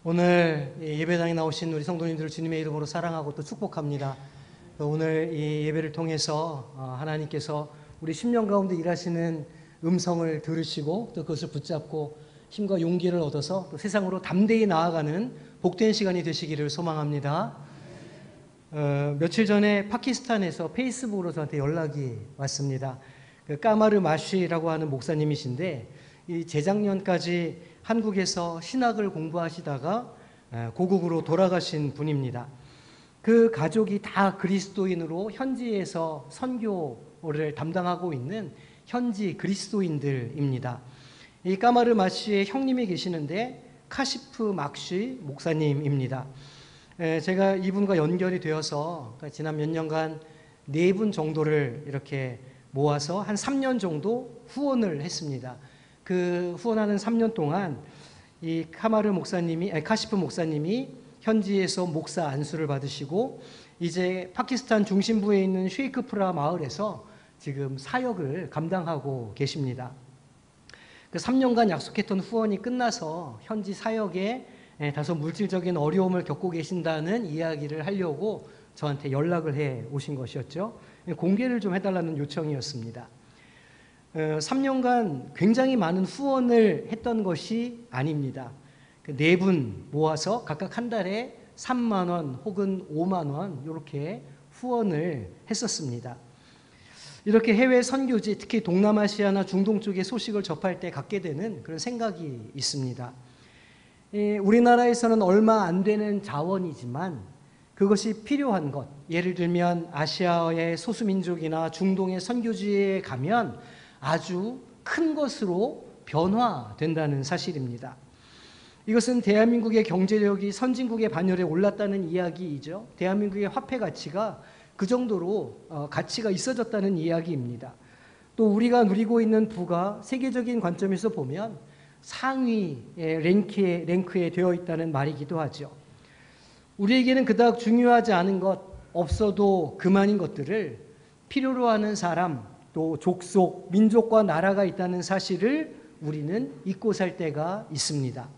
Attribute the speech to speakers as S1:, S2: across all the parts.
S1: 오늘 예배당에 나오신 우리 성도님들을 주님의 이름으로 사랑하고 또 축복합니다. 오늘 이 예배를 통해서 하나님께서 우리 심령 가운데 일하시는 음성을 들으시고 또 그것을 붙잡고 힘과 용기를 얻어서 또 세상으로 담대히 나아가는 복된 시간이 되시기를 소망합니다. 며칠 전에 파키스탄에서 페이스북으로 저한테 연락이 왔습니다. 까마르 마쉬라고 하는 목사님이신데 이 재작년까지 한국에서 신학을 공부하시다가 고국으로 돌아가신 분입니다. 그 가족이 다 그리스도인으로 현지에서 선교를 담당하고 있는 현지 그리스도인들입니다. 이 까마르 마쉬의 형님이 계시는데 카시프 막쉬 목사님입니다. 제가 이분과 연결이 되어서 지난 몇 년간 4분 정도를 이렇게 모아서 한 3년 정도 후원을 했습니다. 그 후원하는 3년 동안 이 카시프 목사님이 현지에서 목사 안수를 받으시고 이제 파키스탄 중심부에 있는 쉐이크푸라 마을에서 지금 사역을 감당하고 계십니다. 그 3년간 약속했던 후원이 끝나서 현지 사역에 다소 물질적인 어려움을 겪고 계신다는 이야기를 하려고 저한테 연락을 해 오신 것이었죠. 공개를 좀 해달라는 요청이었습니다. 3년간 굉장히 많은 후원을 했던 것이 아닙니다. 4분 모아서 각각 한 달에 3만 원 혹은 5만 원 이렇게 후원을 했었습니다. 이렇게 해외 선교지, 특히 동남아시아나 중동 쪽의 소식을 접할 때 갖게 되는 그런 생각이 있습니다. 우리나라에서는 얼마 안 되는 자원이지만 그것이 필요한 것, 예를 들면 아시아의 소수민족이나 중동의 선교지에 가면 아주 큰 것으로 변화된다는 사실입니다. 이것은 대한민국의 경제력이 선진국의 반열에 올랐다는 이야기이죠. 대한민국의 화폐 가치가 그 정도로 가치가 있어졌다는 이야기입니다. 또 우리가 누리고 있는 부가 세계적인 관점에서 보면 상위 랭크에 되어 있다는 말이기도 하죠. 우리에게는 그닥 중요하지 않은 것, 없어도 그만인 것들을 필요로 하는 사람, 또 족속, 민족과 나라가 있다는 사실을 우리는 잊고 살 때가 있습니다.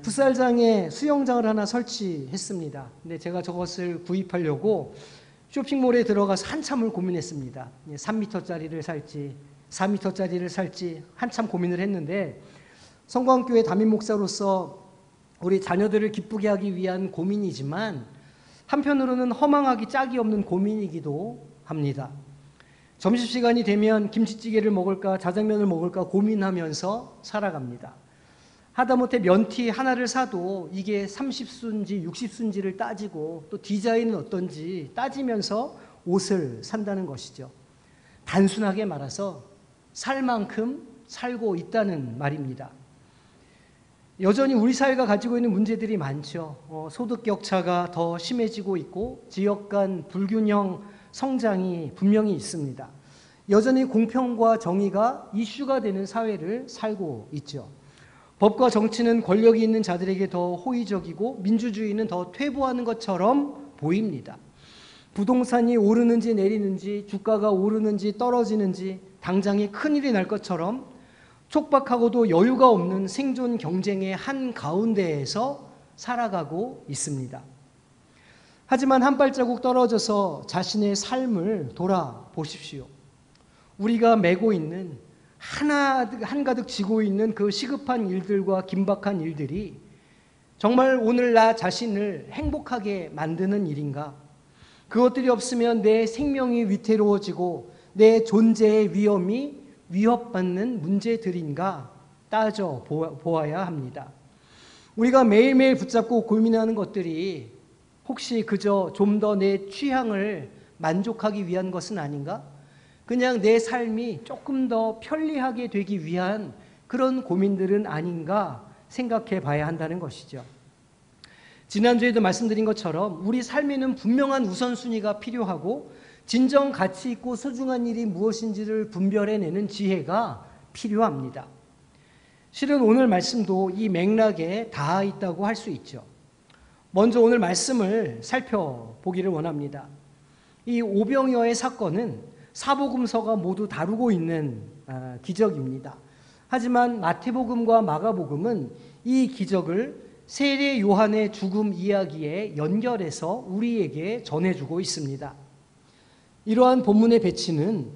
S1: 풋살장에 수영장을 하나 설치했습니다. 근데 제가 저것을 구입하려고 쇼핑몰에 들어가서 한참을 고민했습니다. 3m짜리를 살지 4m짜리를 살지 한참 고민을 했는데 성광교회 담임 목사로서 우리 자녀들을 기쁘게 하기 위한 고민이지만 한편으로는 허망하기 짝이 없는 고민이기도 합니다. 점심시간이 되면 김치찌개를 먹을까 자장면을 먹을까 고민하면서 살아갑니다. 하다못해 면티 하나를 사도 이게 30순지 60순지를 따지고 또 디자인은 어떤지 따지면서 옷을 산다는 것이죠. 단순하게 말해서 살 만큼 살고 있다는 말입니다. 여전히 우리 사회가 가지고 있는 문제들이 많죠. 소득 격차가 더 심해지고 있고 지역 간 불균형 성장이 분명히 있습니다. 여전히 공평과 정의가 이슈가 되는 사회를 살고 있죠. 법과 정치는 권력이 있는 자들에게 더 호의적이고 민주주의는 더 퇴보하는 것처럼 보입니다. 부동산이 오르는지 내리는지 주가가 오르는지 떨어지는지 당장에 큰일이 날 것처럼 촉박하고도 여유가 없는 생존 경쟁의 한가운데에서 살아가고 있습니다. 하지만 한 발자국 떨어져서 자신의 삶을 돌아보십시오. 우리가 메고 있는 한가득 지고 있는 그 시급한 일들과 긴박한 일들이 정말 오늘 나 자신을 행복하게 만드는 일인가? 그것들이 없으면 내 생명이 위태로워지고 내 존재의 위험이 위협받는 문제들인가 따져보아야 합니다. 우리가 매일매일 붙잡고 고민하는 것들이 혹시 그저 좀 더 내 취향을 만족하기 위한 것은 아닌가? 그냥 내 삶이 조금 더 편리하게 되기 위한 그런 고민들은 아닌가 생각해 봐야 한다는 것이죠. 지난주에도 말씀드린 것처럼 우리 삶에는 분명한 우선순위가 필요하고 진정 가치 있고 소중한 일이 무엇인지를 분별해내는 지혜가 필요합니다. 실은 오늘 말씀도 이 맥락에 닿아 있다고 할 수 있죠. 먼저 오늘 말씀을 살펴보기를 원합니다. 이 오병이어의 사건은 사복음서가 모두 다루고 있는 기적입니다. 하지만 마태복음과 마가복음은 이 기적을 세례 요한의 죽음 이야기에 연결해서 우리에게 전해주고 있습니다. 이러한 본문의 배치는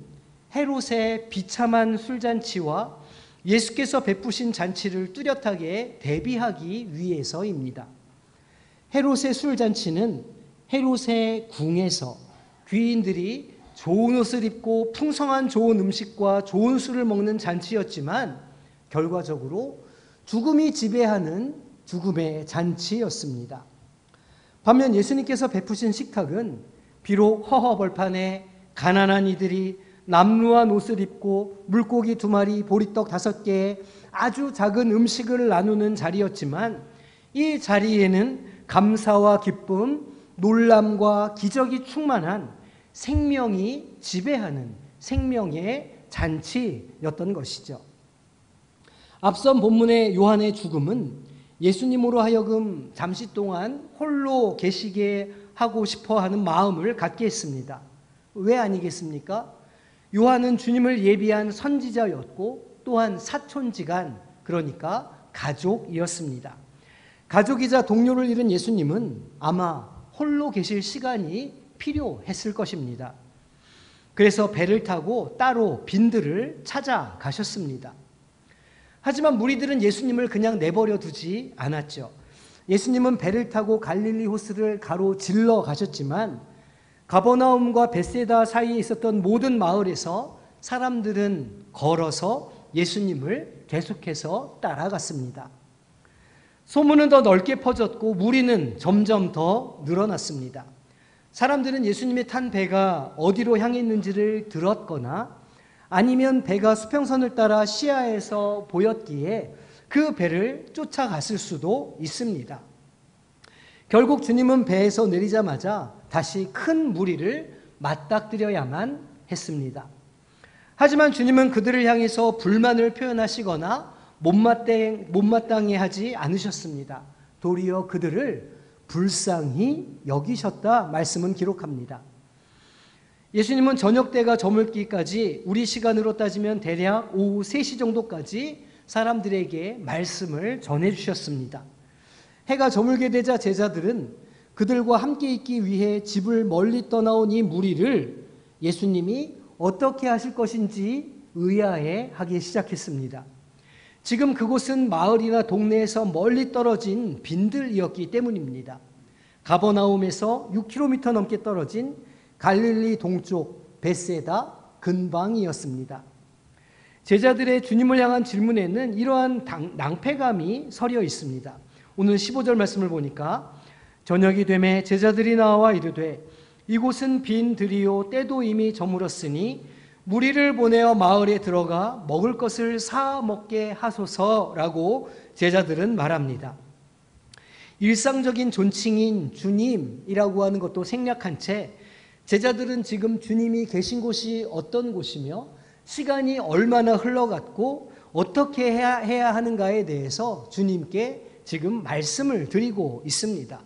S1: 헤롯의 비참한 술잔치와 예수께서 베푸신 잔치를 뚜렷하게 대비하기 위해서입니다. 헤롯의 술잔치는 헤롯의 궁에서 귀인들이 좋은 옷을 입고 풍성한 좋은 음식과 좋은 술을 먹는 잔치였지만 결과적으로 죽음이 지배하는 죽음의 잔치였습니다. 반면 예수님께서 베푸신 식탁은 비록 허허벌판에 가난한 이들이 남루한 옷을 입고 물고기 2마리, 보리떡 5개에 아주 작은 음식을 나누는 자리였지만 이 자리에는 감사와 기쁨, 놀람과 기적이 충만한 생명이 지배하는 생명의 잔치였던 것이죠. 앞선 본문의 요한의 죽음은 예수님으로 하여금 잠시 동안 홀로 계시게 하고 싶어 하는 마음을 갖게 했습니다. 왜 아니겠습니까? 요한은 주님을 예비한 선지자였고 또한 사촌지간, 그러니까 가족이었습니다. 가족이자 동료를 잃은 예수님은 아마 홀로 계실 시간이 필요했을 것입니다. 그래서 배를 타고 따로 빈들을 찾아가셨습니다. 하지만 무리들은 예수님을 그냥 내버려 두지 않았죠. 예수님은 배를 타고 갈릴리 호수를 가로질러 가셨지만 가버나움과 벳세다 사이에 있었던 모든 마을에서 사람들은 걸어서 예수님을 계속해서 따라갔습니다. 소문은 더 넓게 퍼졌고 무리는 점점 더 늘어났습니다. 사람들은 예수님이 탄 배가 어디로 향했는지를 들었거나 아니면 배가 수평선을 따라 시야에서 보였기에 그 배를 쫓아갔을 수도 있습니다. 결국 주님은 배에서 내리자마자 다시 큰 무리를 맞닥뜨려야만 했습니다. 하지만 주님은 그들을 향해서 불만을 표현하시거나 못마땅해 하지 않으셨습니다. 도리어 그들을 불쌍히 여기셨다 말씀은 기록합니다. 예수님은 저녁 때가 저물기까지 우리 시간으로 따지면 대략 오후 3시 정도까지 사람들에게 말씀을 전해주셨습니다. 해가 저물게 되자 제자들은 그들과 함께 있기 위해 집을 멀리 떠나온 이 무리를 예수님이 어떻게 하실 것인지 의아해하기 시작했습니다. 지금 그곳은 마을이나 동네에서 멀리 떨어진 빈들이었기 때문입니다. 가버나움에서 6km 넘게 떨어진 갈릴리 동쪽 벳세다 근방이었습니다. 제자들의 주님을 향한 질문에는 이러한 낭패감이 서려 있습니다. 오늘 15절 말씀을 보니까 저녁이 되매 제자들이 나와 이르되 이곳은 빈 들이요 때도 이미 저물었으니 무리를 보내어 마을에 들어가 먹을 것을 사 먹게 하소서라고 제자들은 말합니다. 일상적인 존칭인 주님이라고 하는 것도 생략한 채 제자들은 지금 주님이 계신 곳이 어떤 곳이며 시간이 얼마나 흘러갔고 어떻게 해야 하는가에 대해서 주님께 지금 말씀을 드리고 있습니다.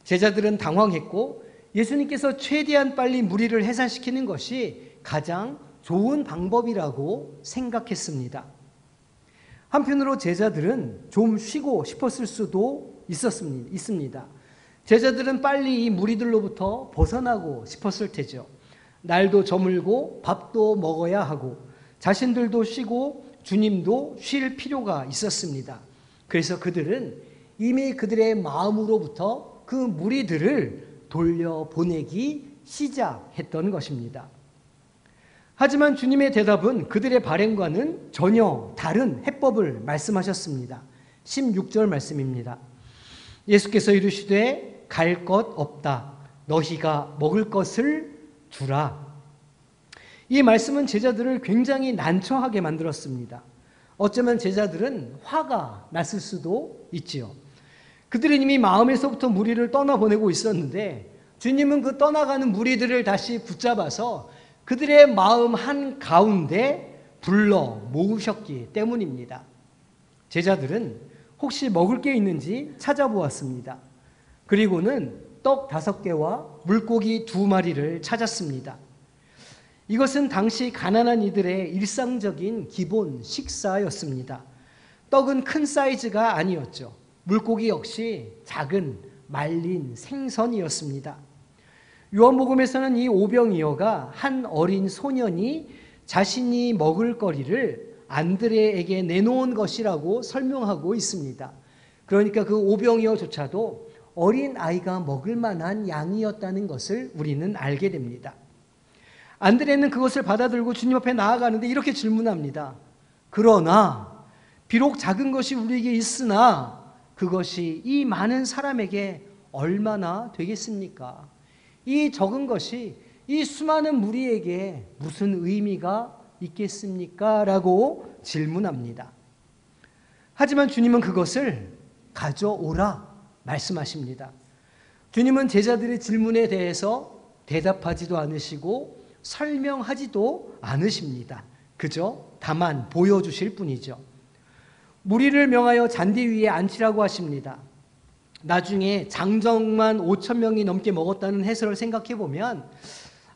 S1: 제자들은 당황했고 예수님께서 최대한 빨리 무리를 해산시키는 것이 가장 좋은 방법이라고 생각했습니다. 한편으로 제자들은 좀 쉬고 싶었을 수도 있습니다. 제자들은 빨리 이 무리들로부터 벗어나고 싶었을 테죠. 날도 저물고 밥도 먹어야 하고 자신들도 쉬고 주님도 쉴 필요가 있었습니다. 그래서 그들은 이미 그들의 마음으로부터 그 무리들을 돌려보내기 시작했던 것입니다. 하지만 주님의 대답은 그들의 발행과는 전혀 다른 해법을 말씀하셨습니다. 16절 말씀입니다. 예수께서 이르시되 갈 것 없다. 너희가 먹을 것을 주라. 이 말씀은 제자들을 굉장히 난처하게 만들었습니다. 어쩌면 제자들은 화가 났을 수도 있지요. 그들은 이미 마음에서부터 무리를 떠나보내고 있었는데 주님은 그 떠나가는 무리들을 다시 붙잡아서 그들의 마음 한가운데 불러 모으셨기 때문입니다. 제자들은 혹시 먹을 게 있는지 찾아보았습니다. 그리고는 떡 5개와 물고기 2마리를 찾았습니다. 이것은 당시 가난한 이들의 일상적인 기본 식사였습니다. 떡은 큰 사이즈가 아니었죠. 물고기 역시 작은 말린 생선이었습니다. 요한복음에서는 이 오병이어가 한 어린 소년이 자신이 먹을 거리를 안드레에게 내놓은 것이라고 설명하고 있습니다. 그러니까 그 오병이어조차도 어린 아이가 먹을 만한 양이었다는 것을 우리는 알게 됩니다. 안드레는 그것을 받아들고 주님 앞에 나아가는데 이렇게 질문합니다. 그러나 비록 작은 것이 우리에게 있으나 그것이 이 많은 사람에게 얼마나 되겠습니까? 이 적은 것이 이 수많은 무리에게 무슨 의미가 있겠습니까? 라고 질문합니다. 하지만 주님은 그것을 가져오라 말씀하십니다. 주님은 제자들의 질문에 대해서 대답하지도 않으시고 설명하지도 않으십니다. 그저 다만 보여주실 뿐이죠. 무리를 명하여 잔디 위에 앉히라고 하십니다. 나중에 장정만 5천 명이 넘게 먹었다는 해설을 생각해 보면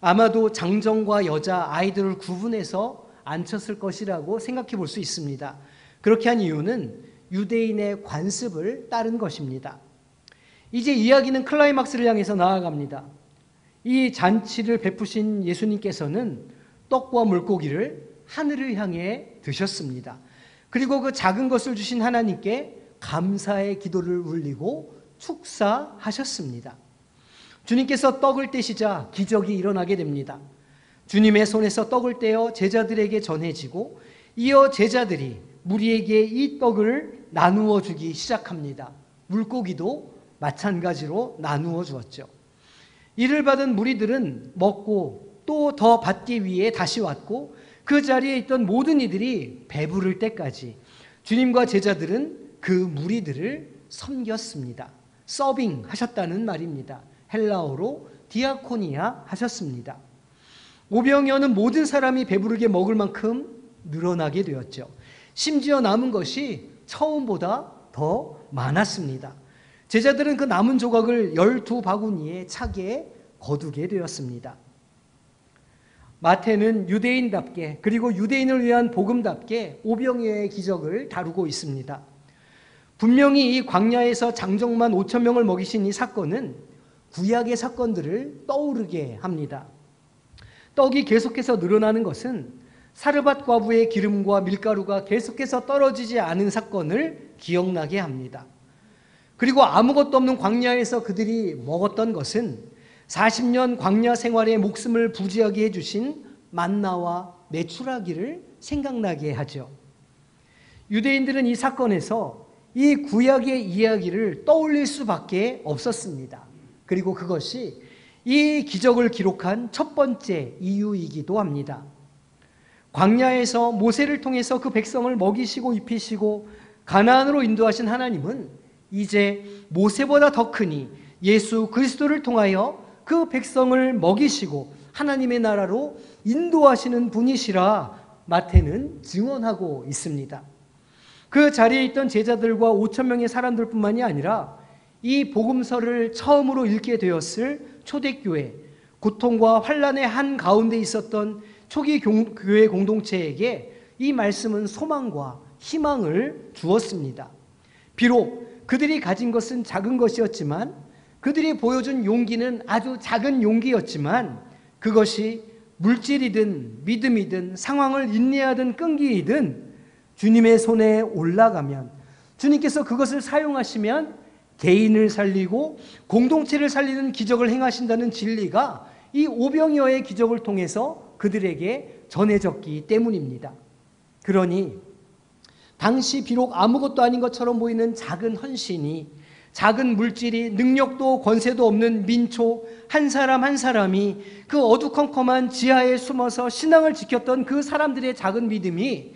S1: 아마도 장정과 여자, 아이들을 구분해서 앉혔을 것이라고 생각해 볼 수 있습니다. 그렇게 한 이유는 유대인의 관습을 따른 것입니다. 이제 이야기는 클라이막스를 향해서 나아갑니다. 이 잔치를 베푸신 예수님께서는 떡과 물고기를 하늘을 향해 드셨습니다. 그리고 그 작은 것을 주신 하나님께 감사의 기도를 울리고 축사하셨습니다. 주님께서 떡을 떼시자 기적이 일어나게 됩니다. 주님의 손에서 떡을 떼어 제자들에게 전해지고 이어 제자들이 무리에게 이 떡을 나누어 주기 시작합니다. 물고기도 마찬가지로 나누어 주었죠. 이를 받은 무리들은 먹고 또 더 받기 위해 다시 왔고 그 자리에 있던 모든 이들이 배부를 때까지 주님과 제자들은 그 무리들을 섬겼습니다. 서빙 하셨다는 말입니다. 헬라어로 디아코니아 하셨습니다. 오병이어는 모든 사람이 배부르게 먹을 만큼 늘어나게 되었죠. 심지어 남은 것이 처음보다 더 많았습니다. 제자들은 그 남은 조각을 12바구니에 차게 거두게 되었습니다. 마태는 유대인답게 그리고 유대인을 위한 복음답게 오병이어의 기적을 다루고 있습니다. 분명히 이 광야에서 장정만 5천 명을 먹이신 이 사건은 구약의 사건들을 떠오르게 합니다. 떡이 계속해서 늘어나는 것은 사르밧 과부의 기름과 밀가루가 계속해서 떨어지지 않은 사건을 기억나게 합니다. 그리고 아무것도 없는 광야에서 그들이 먹었던 것은 40년 광야 생활에 목숨을 부지하게 해주신 만나와 메추라기를 생각나게 하죠. 유대인들은 이 사건에서 이 구약의 이야기를 떠올릴 수밖에 없었습니다. 그리고 그것이 이 기적을 기록한 첫 번째 이유이기도 합니다. 광야에서 모세를 통해서 그 백성을 먹이시고 입히시고 가나안으로 인도하신 하나님은 이제 모세보다 더 크니 예수 그리스도를 통하여 그 백성을 먹이시고 하나님의 나라로 인도하시는 분이시라 마태는 증언하고 있습니다. 그 자리에 있던 제자들과 5천 명의 사람들뿐만이 아니라 이 복음서를 처음으로 읽게 되었을 초대교회, 고통과 환난의 한가운데 있었던 초기 교회 공동체에게 이 말씀은 소망과 희망을 주었습니다. 비록 그들이 가진 것은 작은 것이었지만 그들이 보여준 용기는 아주 작은 용기였지만 그것이 물질이든 믿음이든 상황을 인내하든 끈기이든 주님의 손에 올라가면 주님께서 그것을 사용하시면 개인을 살리고 공동체를 살리는 기적을 행하신다는 진리가 이 오병이어의 기적을 통해서 그들에게 전해졌기 때문입니다. 그러니 당시 비록 아무것도 아닌 것처럼 보이는 작은 헌신이 작은 물질이 능력도 권세도 없는 민초 한 사람 한 사람이 그 어두컴컴한 지하에 숨어서 신앙을 지켰던 그 사람들의 작은 믿음이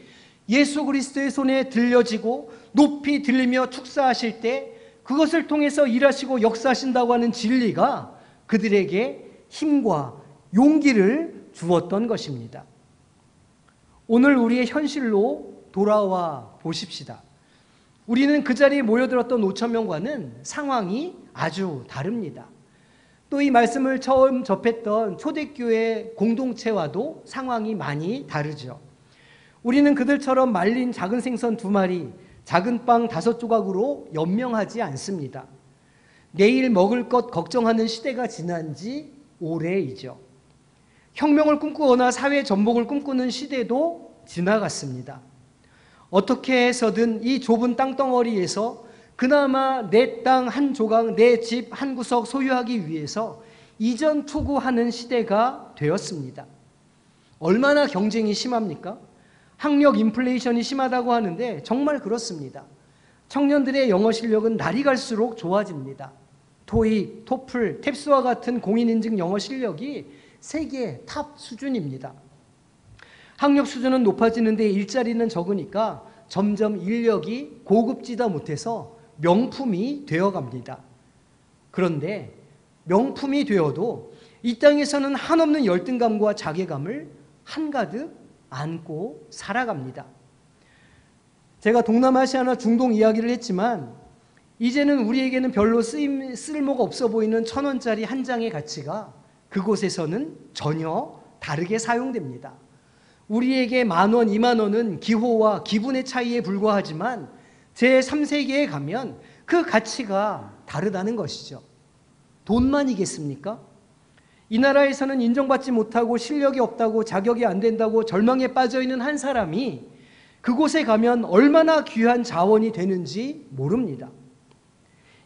S1: 예수 그리스도의 손에 들려지고 높이 들리며 축사하실 때 그것을 통해서 일하시고 역사하신다고 하는 진리가 그들에게 힘과 용기를 주었던 것입니다. 오늘 우리의 현실로 돌아와 보십시다. 우리는 그 자리에 모여들었던 5천 명과는 상황이 아주 다릅니다. 또 이 말씀을 처음 접했던 초대교회 공동체와도 상황이 많이 다르죠. 우리는 그들처럼 말린 작은 생선 2마리 작은 빵 5조각으로 연명하지 않습니다. 내일 먹을 것 걱정하는 시대가 지난 지 오래이죠. 혁명을 꿈꾸거나 사회 전복을 꿈꾸는 시대도 지나갔습니다. 어떻게 해서든 이 좁은 땅덩어리에서 그나마 내 땅 한 조각, 내 집 한 구석 소유하기 위해서 이전 투구하는 시대가 되었습니다. 얼마나 경쟁이 심합니까? 학력 인플레이션이 심하다고 하는데 정말 그렇습니다. 청년들의 영어 실력은 날이 갈수록 좋아집니다. 토익, 토플, 탭스와 같은 공인인증 영어 실력이 세계 탑 수준입니다. 학력 수준은 높아지는데 일자리는 적으니까 점점 인력이 고급지다 못해서 명품이 되어갑니다. 그런데 명품이 되어도 이 땅에서는 한없는 열등감과 자괴감을 한가득 안고 살아갑니다. 제가 동남아시아나 중동 이야기를 했지만 이제는 우리에게는 별로 쓸모가 없어 보이는 1,000원짜리 한 장의 가치가 그곳에서는 전혀 다르게 사용됩니다. 우리에게 10,000원, 20,000원은 기호와 기분의 차이에 불과하지만 제3세계에 가면 그 가치가 다르다는 것이죠. 돈만이겠습니까? 이 나라에서는 인정받지 못하고 실력이 없다고 자격이 안 된다고 절망에 빠져있는 한 사람이 그곳에 가면 얼마나 귀한 자원이 되는지 모릅니다.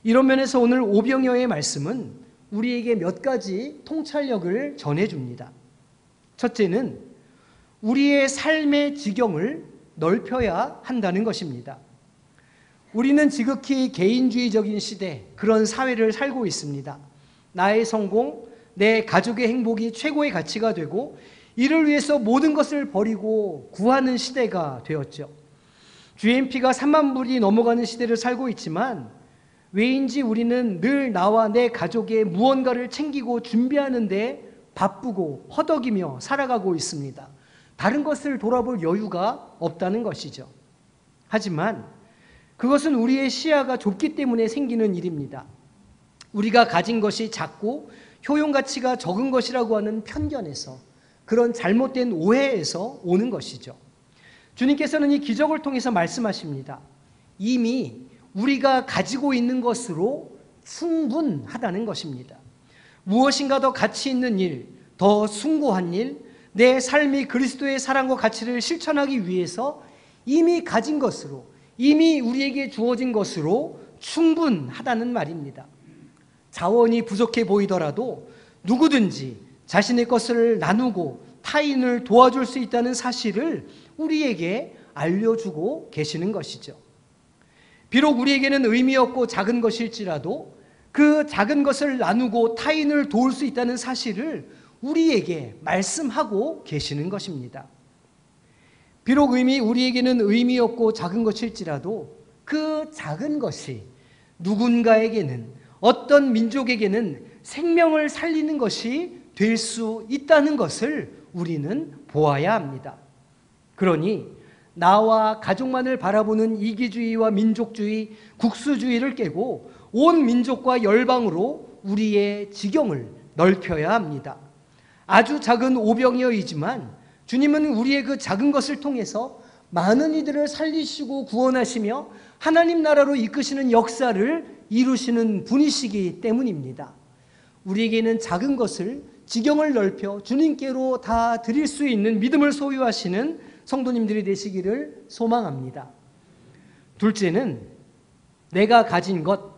S1: 이런 면에서 오늘 오병이어의 말씀은 우리에게 몇 가지 통찰력을 전해줍니다. 첫째는 우리의 삶의 지경을 넓혀야 한다는 것입니다. 우리는 지극히 개인주의적인 시대, 그런 사회를 살고 있습니다. 나의 성공, 내 가족의 행복이 최고의 가치가 되고 이를 위해서 모든 것을 버리고 구하는 시대가 되었죠. GNP가 3만 불이 넘어가는 시대를 살고 있지만 왜인지 우리는 늘 나와 내 가족의 무언가를 챙기고 준비하는 데 바쁘고 허덕이며 살아가고 있습니다. 다른 것을 돌아볼 여유가 없다는 것이죠. 하지만 그것은 우리의 시야가 좁기 때문에 생기는 일입니다. 우리가 가진 것이 작고 효용가치가 적은 것이라고 하는 편견에서, 그런 잘못된 오해에서 오는 것이죠. 주님께서는 이 기적을 통해서 말씀하십니다. 이미 우리가 가지고 있는 것으로 충분하다는 것입니다. 무엇인가 더 가치 있는 일, 더 숭고한 일, 내 삶이 그리스도의 사랑과 가치를 실천하기 위해서 이미 가진 것으로, 이미 우리에게 주어진 것으로 충분하다는 말입니다. 자원이 부족해 보이더라도 누구든지 자신의 것을 나누고 타인을 도와줄 수 있다는 사실을 우리에게 알려주고 계시는 것이죠. 비록 우리에게는 의미 없고 작은 것일지라도 그 작은 것을 나누고 타인을 도울 수 있다는 사실을 우리에게 말씀하고 계시는 것입니다. 비록 우리에게는 의미 없고 작은 것일지라도 그 작은 것이 누군가에게는, 어떤 민족에게는 생명을 살리는 것이 될 수 있다는 것을 우리는 보아야 합니다. 그러니 나와 가족만을 바라보는 이기주의와 민족주의, 국수주의를 깨고 온 민족과 열방으로 우리의 지경을 넓혀야 합니다. 아주 작은 오병이어이지만 주님은 우리의 그 작은 것을 통해서 많은 이들을 살리시고 구원하시며 하나님 나라로 이끄시는 역사를 이루시는 분이시기 때문입니다. 우리에게는 작은 것을, 지경을 넓혀 주님께로 다 드릴 수 있는 믿음을 소유하시는 성도님들이 되시기를 소망합니다. 둘째는 내가 가진 것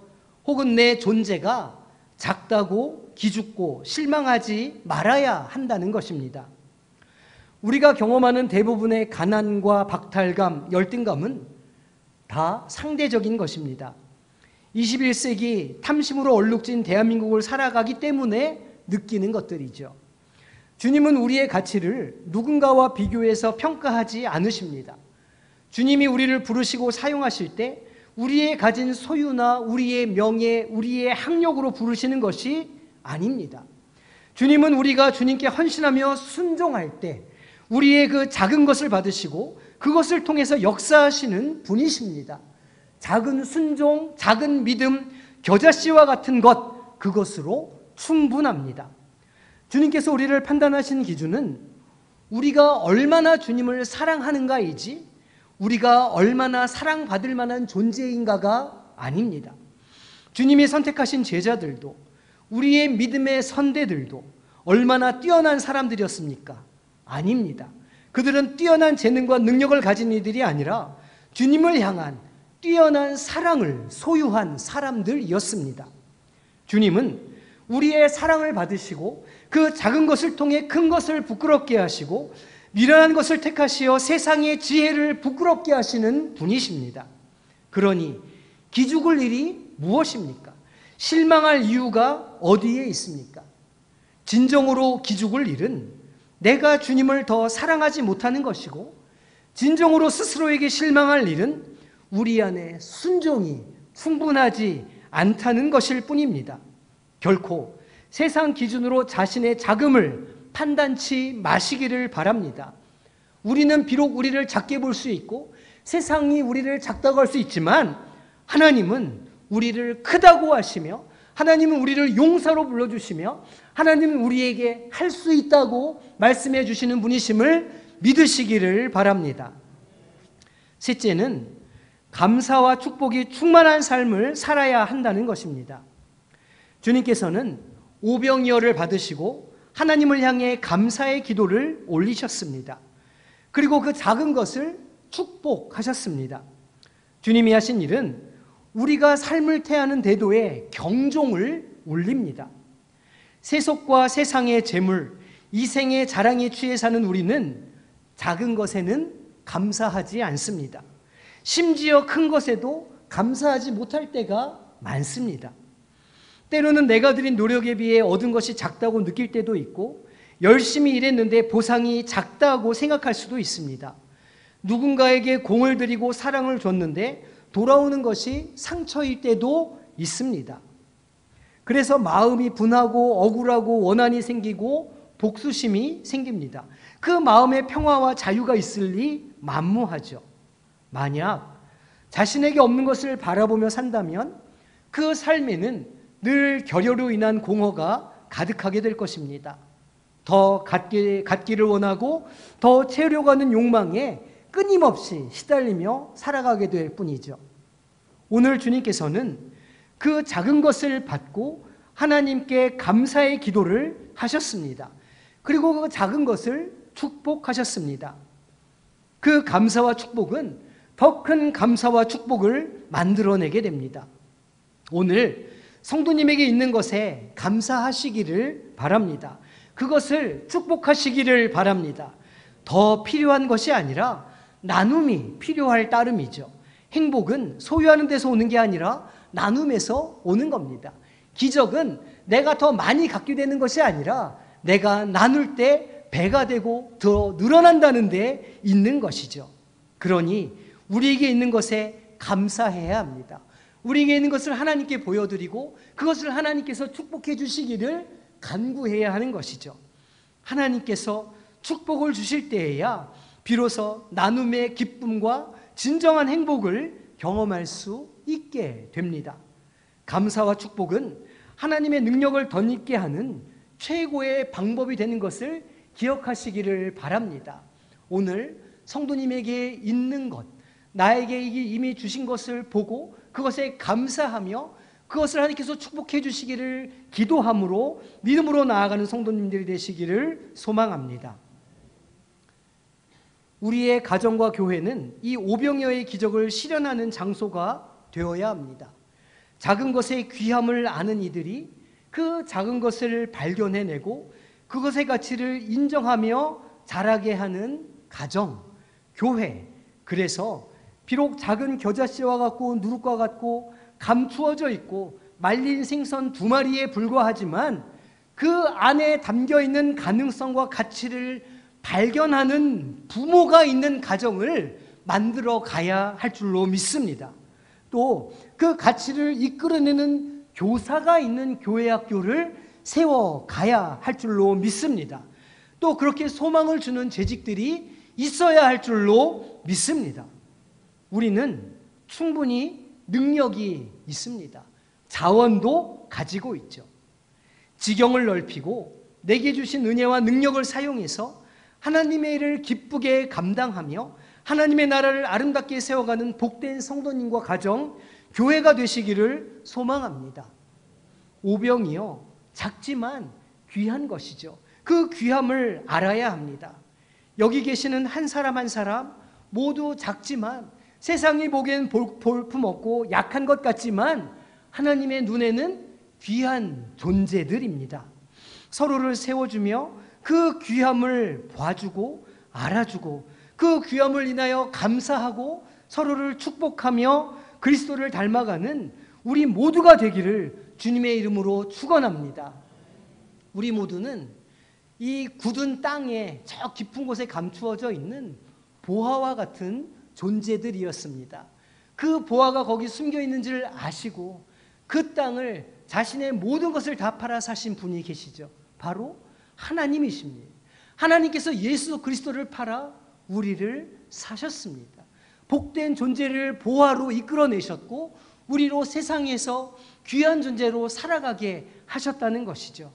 S1: 혹은 내 존재가 작다고 기죽고 실망하지 말아야 한다는 것입니다. 우리가 경험하는 대부분의 가난과 박탈감, 열등감은 다 상대적인 것입니다. 21세기 탐심으로 얼룩진 대한민국을 살아가기 때문에 느끼는 것들이죠. 주님은 우리의 가치를 누군가와 비교해서 평가하지 않으십니다. 주님이 우리를 부르시고 사용하실 때 우리의 가진 소유나 우리의 명예, 우리의 학력으로 부르시는 것이 아닙니다. 주님은 우리가 주님께 헌신하며 순종할 때 우리의 그 작은 것을 받으시고 그것을 통해서 역사하시는 분이십니다. 작은 순종, 작은 믿음, 겨자씨와 같은 것, 그것으로 충분합니다. 주님께서 우리를 판단하신 기준은 우리가 얼마나 주님을 사랑하는가이지 우리가 얼마나 사랑받을 만한 존재인가가 아닙니다. 주님이 선택하신 제자들도, 우리의 믿음의 선대들도 얼마나 뛰어난 사람들이었습니까? 아닙니다. 그들은 뛰어난 재능과 능력을 가진 이들이 아니라 주님을 향한 뛰어난 사랑을 소유한 사람들이었습니다. 주님은 우리의 사랑을 받으시고 그 작은 것을 통해 큰 것을 부끄럽게 하시고 미련한 것을 택하시어 세상의 지혜를 부끄럽게 하시는 분이십니다. 그러니 기죽을 일이 무엇입니까? 실망할 이유가 어디에 있습니까? 진정으로 기죽을 일은 내가 주님을 더 사랑하지 못하는 것이고, 진정으로 스스로에게 실망할 일은 우리 안에 순종이 충분하지 않다는 것일 뿐입니다. 결코 세상 기준으로 자신의 자금을 판단치 마시기를 바랍니다. 우리는 비록 우리를 작게 볼 수 있고 세상이 우리를 작다고 할 수 있지만, 하나님은 우리를 크다고 하시며, 하나님은 우리를 용사로 불러주시며, 하나님은 우리에게 할 수 있다고 말씀해 주시는 분이심을 믿으시기를 바랍니다. 셋째는 감사와 축복이 충만한 삶을 살아야 한다는 것입니다. 주님께서는 오병이어를 받으시고 하나님을 향해 감사의 기도를 올리셨습니다. 그리고 그 작은 것을 축복하셨습니다. 주님이 하신 일은 우리가 삶을 태하는 대도에 경종을 울립니다. 세속과 세상의 재물, 이생의 자랑에 취해 사는 우리는 작은 것에는 감사하지 않습니다. 심지어 큰 것에도 감사하지 못할 때가 많습니다. 때로는 내가 들인 노력에 비해 얻은 것이 작다고 느낄 때도 있고, 열심히 일했는데 보상이 작다고 생각할 수도 있습니다. 누군가에게 공을 들이고 사랑을 줬는데 돌아오는 것이 상처일 때도 있습니다. 그래서 마음이 분하고 억울하고 원한이 생기고 복수심이 생깁니다. 그 마음에 평화와 자유가 있을 리 만무하죠. 만약 자신에게 없는 것을 바라보며 산다면 그 삶에는 늘 결여로 인한 공허가 가득하게 될 것입니다. 더 갖기를 원하고 더 채우려고 욕망에 끊임없이 시달리며 살아가게 될 뿐이죠. 오늘 주님께서는 그 작은 것을 받고 하나님께 감사의 기도를 하셨습니다. 그리고 그 작은 것을 축복하셨습니다. 그 감사와 축복은 더 큰 감사와 축복을 만들어내게 됩니다. 오늘 성도님에게 있는 것에 감사하시기를 바랍니다. 그것을 축복하시기를 바랍니다. 더 필요한 것이 아니라 나눔이 필요할 따름이죠. 행복은 소유하는 데서 오는 게 아니라 나눔에서 오는 겁니다. 기적은 내가 더 많이 갖게 되는 것이 아니라 내가 나눌 때 배가 되고 더 늘어난다는 데 있는 것이죠. 그러니 우리에게 있는 것에 감사해야 합니다. 우리에게 있는 것을 하나님께 보여드리고 그것을 하나님께서 축복해 주시기를 간구해야 하는 것이죠. 하나님께서 축복을 주실 때에야 비로소 나눔의 기쁨과 진정한 행복을 경험할 수 있게 됩니다. 감사와 축복은 하나님의 능력을 덧입게 하는 최고의 방법이 되는 것을 기억하시기를 바랍니다. 오늘 성도님에게 있는 것, 나에게 이미 주신 것을 보고 그것에 감사하며 그것을 하나님께서 축복해 주시기를 기도함으로 믿음으로 나아가는 성도님들이 되시기를 소망합니다. 우리의 가정과 교회는 이 오병이어의 기적을 실현하는 장소가 되어야 합니다. 작은 것의 귀함을 아는 이들이 그 작은 것을 발견해내고 그것의 가치를 인정하며 자라게 하는 가정, 교회. 그래서 비록 작은 겨자씨와 같고 누룩과 같고 감추어져 있고 말린 생선 2마리에 불과하지만 그 안에 담겨있는 가능성과 가치를 발견하는 부모가 있는 가정을 만들어 가야 할 줄로 믿습니다. 또 그 가치를 이끌어내는 교사가 있는 교회 학교를 세워 가야 할 줄로 믿습니다. 또 그렇게 소망을 주는 재직들이 있어야 할 줄로 믿습니다. 우리는 충분히 능력이 있습니다. 자원도 가지고 있죠. 지경을 넓히고 내게 주신 은혜와 능력을 사용해서 하나님의 일을 기쁘게 감당하며 하나님의 나라를 아름답게 세워가는 복된 성도님과 가정, 교회가 되시기를 소망합니다. 오병이요, 작지만 귀한 것이죠. 그 귀함을 알아야 합니다. 여기 계시는 한 사람 한 사람 모두 작지만, 세상이 보기엔 볼품없고 약한 것 같지만 하나님의 눈에는 귀한 존재들입니다. 서로를 세워주며 그 귀함을 봐주고 알아주고 그 귀함을 인하여 감사하고 서로를 축복하며 그리스도를 닮아가는 우리 모두가 되기를 주님의 이름으로 축원합니다. 우리 모두는 이 굳은 땅에 저 깊은 곳에 감추어져 있는 보화와 같은 존재들이었습니다. 그 보화가 거기 숨겨 있는 줄 아시고 그 땅을 자신의 모든 것을 다 팔아 사신 분이 계시죠. 바로 하나님이십니다. 하나님께서 예수 그리스도를 팔아 우리를 사셨습니다. 복된 존재를 보화로 이끌어내셨고 우리로 세상에서 귀한 존재로 살아가게 하셨다는 것이죠.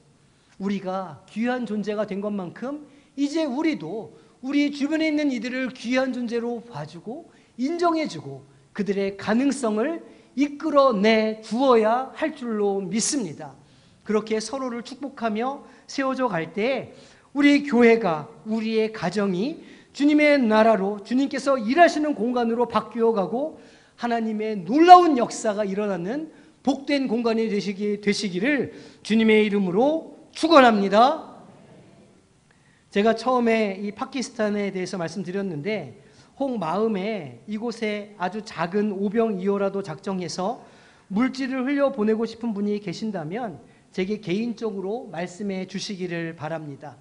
S1: 우리가 귀한 존재가 된 것만큼 이제 우리도 우리 주변에 있는 이들을 귀한 존재로 봐주고 인정해주고 그들의 가능성을 이끌어내 주어야 할 줄로 믿습니다. 그렇게 서로를 축복하며 세워져 갈 때 우리 교회가, 우리의 가정이 주님의 나라로, 주님께서 일하시는 공간으로 바뀌어 가고 하나님의 놀라운 역사가 일어나는 복된 공간이 되시기를 주님의 이름으로 축원합니다. 제가 처음에 이 파키스탄에 대해서 말씀드렸는데 혹 마음에 이곳에 아주 작은 오병이어라도 작정해서 물질을 흘려보내고 싶은 분이 계신다면 제게 개인적으로 말씀해 주시기를 바랍니다.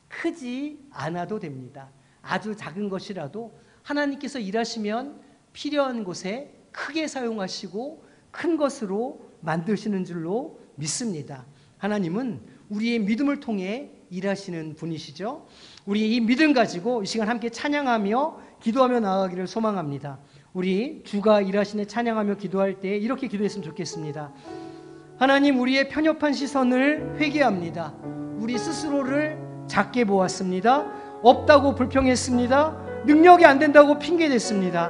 S1: 크지 않아도 됩니다. 아주 작은 것이라도 하나님께서 일하시면 필요한 곳에 크게 사용하시고 큰 것으로 만드시는 줄로 믿습니다. 하나님은 우리의 믿음을 통해 일하시는 분이시죠. 우리 이 믿음 가지고 이 시간 함께 찬양하며 기도하며 나아가기를 소망합니다. 우리 주가 일하시는 찬양하며 기도할 때 이렇게 기도했으면 좋겠습니다. 하나님, 우리의 편협한 시선을 회개합니다. 우리 스스로를 작게 보았습니다. 없다고 불평했습니다. 능력이 안 된다고 핑계댔습니다.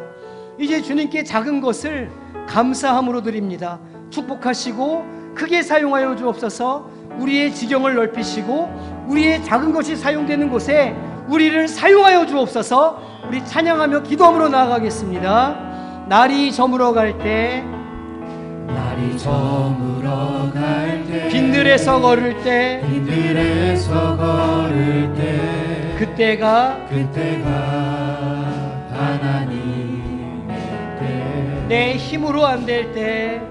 S1: 이제 주님께 작은 것을 감사함으로 드립니다. 축복하시고 크게 사용하여 주옵소서. 우리의 지경을 넓히시고 우리의 작은 것이 사용되는 곳에 우리를 사용하여 주옵소서. 우리 찬양하며 기도함으로 나아가겠습니다. 날이 저물어 갈 때,
S2: 날이 저물어 갈 때,
S1: 빈들에서 걸을 때,
S2: 빈들에서 걸을 때,
S1: 그때가
S2: 하나님의 때,
S1: 내 힘으로 안 될 때,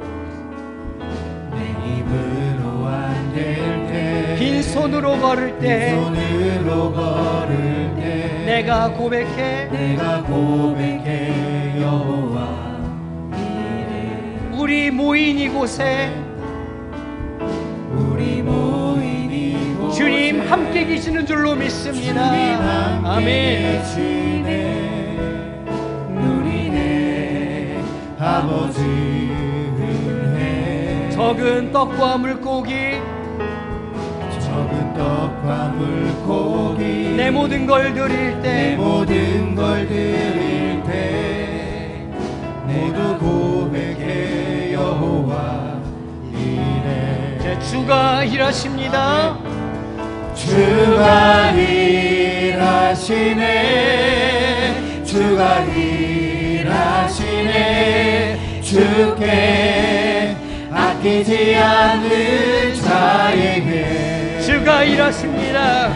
S2: 내 힘으로 안 될 때,
S1: 빈손으로 걸을 때,
S2: 빈손으로 걸을 때,
S1: 내가 고백해
S2: 여호와
S1: 우리 모인 이곳에 주님 함께 계시는 줄로 믿습니다. 아멘.
S2: 누리네 아버지 은혜,
S1: 적은 떡과 물고기, 내 모든 걸 드릴 때,
S2: 모두 고백해 여호와 이래.
S1: 제 주가 일하십니다.
S2: 주가 일하시네, 주가 일하시네. 주께 아끼지 않는 자에게
S1: 주가 일하십니다.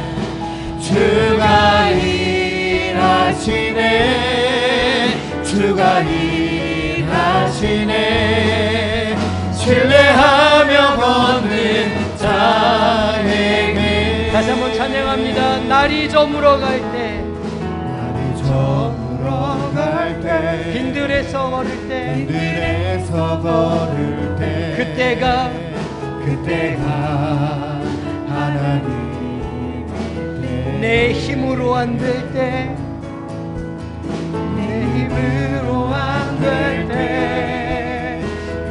S2: 주가 일하시네, 주가 일하시네. 신뢰하며 걷는 자에게.
S1: 다시 한번 찬양합니다. 날이 저물어 갈 때, 빈들에서 걸을 때, 그때가
S2: 하나님
S1: 내 힘으로 안 될 때,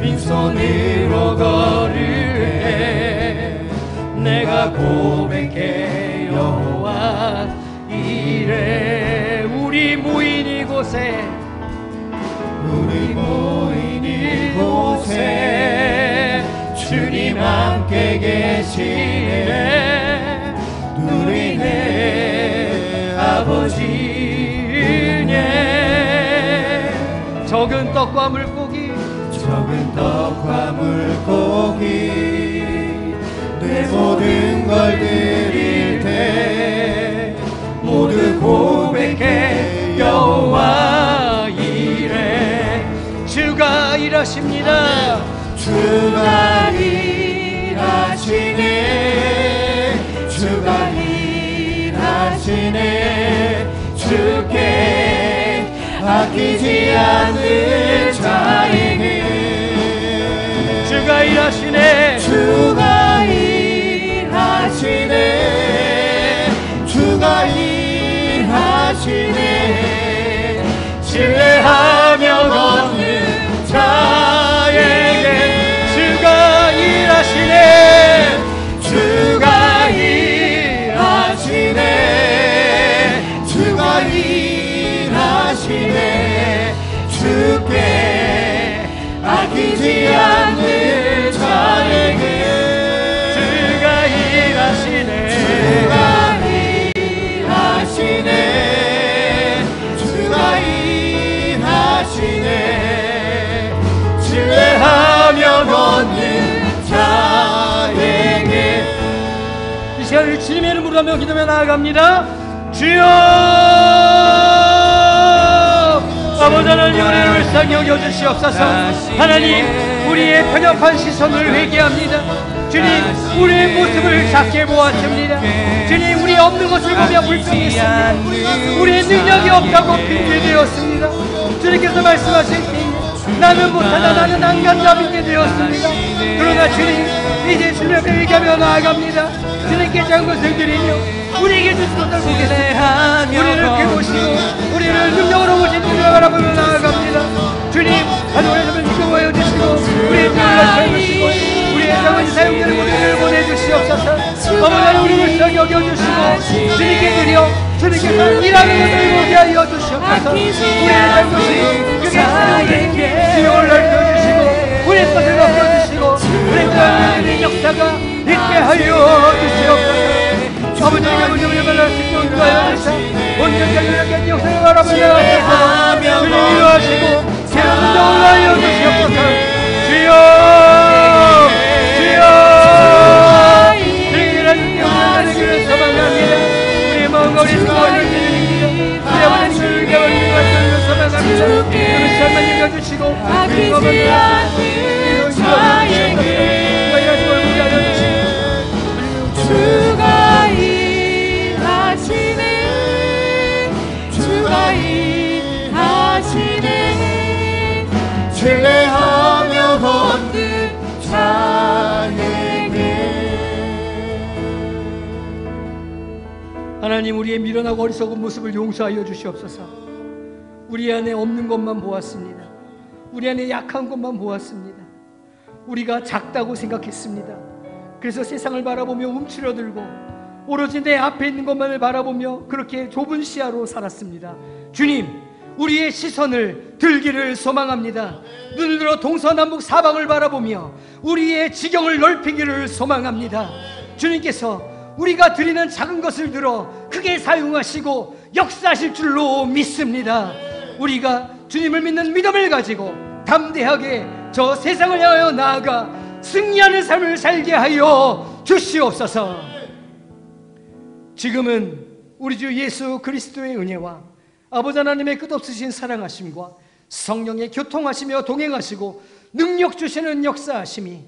S1: 빈손으로 걸을 때, 내가 고백해 여호와 이래. 우리 모인 이곳에
S2: 주님 함께 계시네. 누리네 아버지네.
S1: 적은 떡과 물고기
S2: 내 모든 걸 드릴 때 모두 고백해 여호와 이래.
S1: 주가 일하십니다.
S2: 주가 일하시네. 주가 일하시네. 주께 아끼지 않는 자에게
S1: 주가 일하시네.
S2: 주가 일하시네. 주가 일하시네. 신뢰하며 걷는 자에게 주가 일하시네. 주가 일하시네. 주가 일하시네. 주께 아끼지 않는 자에게
S1: 주가 일하시네.
S2: 주가 일하시네. 주가 일하시네. 신뢰하며 걷는 자에게.
S1: 이 시간을 주님의 이름으로 하며 기도며 나아갑니다. 주여, 아버지 하나님, 우리를 불쌍히 여겨주시옵소서. 하나님, 우리의 편협한 시선을 회개합니다. 주님, 우리의 모습을 작게 보았습니다. 주님, 우리 없는 것을 보며 불평했습니다. 우리의 능력이 없다고 핑계되었습니다. 주님께서 말씀하실 때 나는 못하다, 나는 안 간다 핑계되었습니다. 그러나 주님, 이제 주님 앞에 회개하며 나아갑니다. 주님께 작은 것을 드리며 우리에게 주신 것을 보겠습니다. 우리를 깨우시고 우리를 능력으로 오신 주님을 바라보며 나아갑니다. 주님, 하늘에서 지켜보여 주시고 우리의 땅을 살려주시고 우리의 땅을 사용되는 모든 보내주시옵소서. 어머니, 우리를 불쌍히 여겨주시고 주님께 드려 주님께서 일하는 것을 보게 하여 주시옵소서. 우리의 잘못이 그게 사용되는 지옥을 넓혀주시고 우리의 것을 높여주시고 우리의 땅의 역사가 있게 하여 주시옵소서. 아버지, 아버지, 우리가 sik동하여 주사 온전히 이렇게 역사를 바라보며 주님 위로하시고 새로운 운동을 하여 주시옵소서. 주여, 주여, 주님이란 영원한 길을 소망합니다. 우리의 마음과 우리 생각을 드립니다. 우리 아버지님을 위해버리는 것을 소망합니다. 그러면 시간만 읽어주시고 우리 마음을
S2: 주가 일하시네. 주가 일하시네. 신뢰하며 걷는 자에게.
S1: 하나님, 우리의 미련하고 어리석은 모습을 용서하여 주시옵소서. 우리 안에 없는 것만 보았습니다. 우리 안에 약한 것만 보았습니다. 우리가 작다고 생각했습니다. 그래서 세상을 바라보며 움츠러들고 오로지 내 앞에 있는 것만을 바라보며 그렇게 좁은 시야로 살았습니다. 주님, 우리의 시선을 들기를 소망합니다. 눈을 들어 동서남북 사방을 바라보며 우리의 지경을 넓히기를 소망합니다. 주님께서 우리가 드리는 작은 것을 들어 크게 사용하시고 역사하실 줄로 믿습니다. 우리가 주님을 믿는 믿음을 가지고 담대하게 저 세상을 향하여 나아가 승리하는 삶을 살게 하여 주시옵소서. 지금은 우리 주 예수 그리스도의 은혜와 아버지 하나님의 끝없으신 사랑하심과 성령의 교통하시며 동행하시고 능력 주시는 역사하심이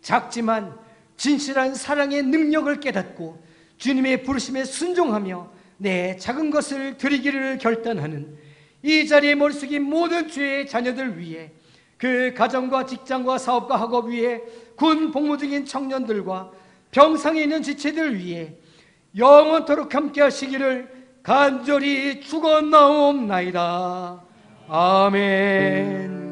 S1: 작지만 진실한 사랑의 능력을 깨닫고 주님의 부르심에 순종하며 내 작은 것을 드리기를 결단하는 이 자리에 머리 숙인 모든 주의 자녀들 위해, 그 가정과 직장과 사업과 학업 위에, 군 복무 중인 청년들과 병상에 있는 지체들 위해 영원토록 함께 하시기를 간절히 축원나옵나이다. 아멘.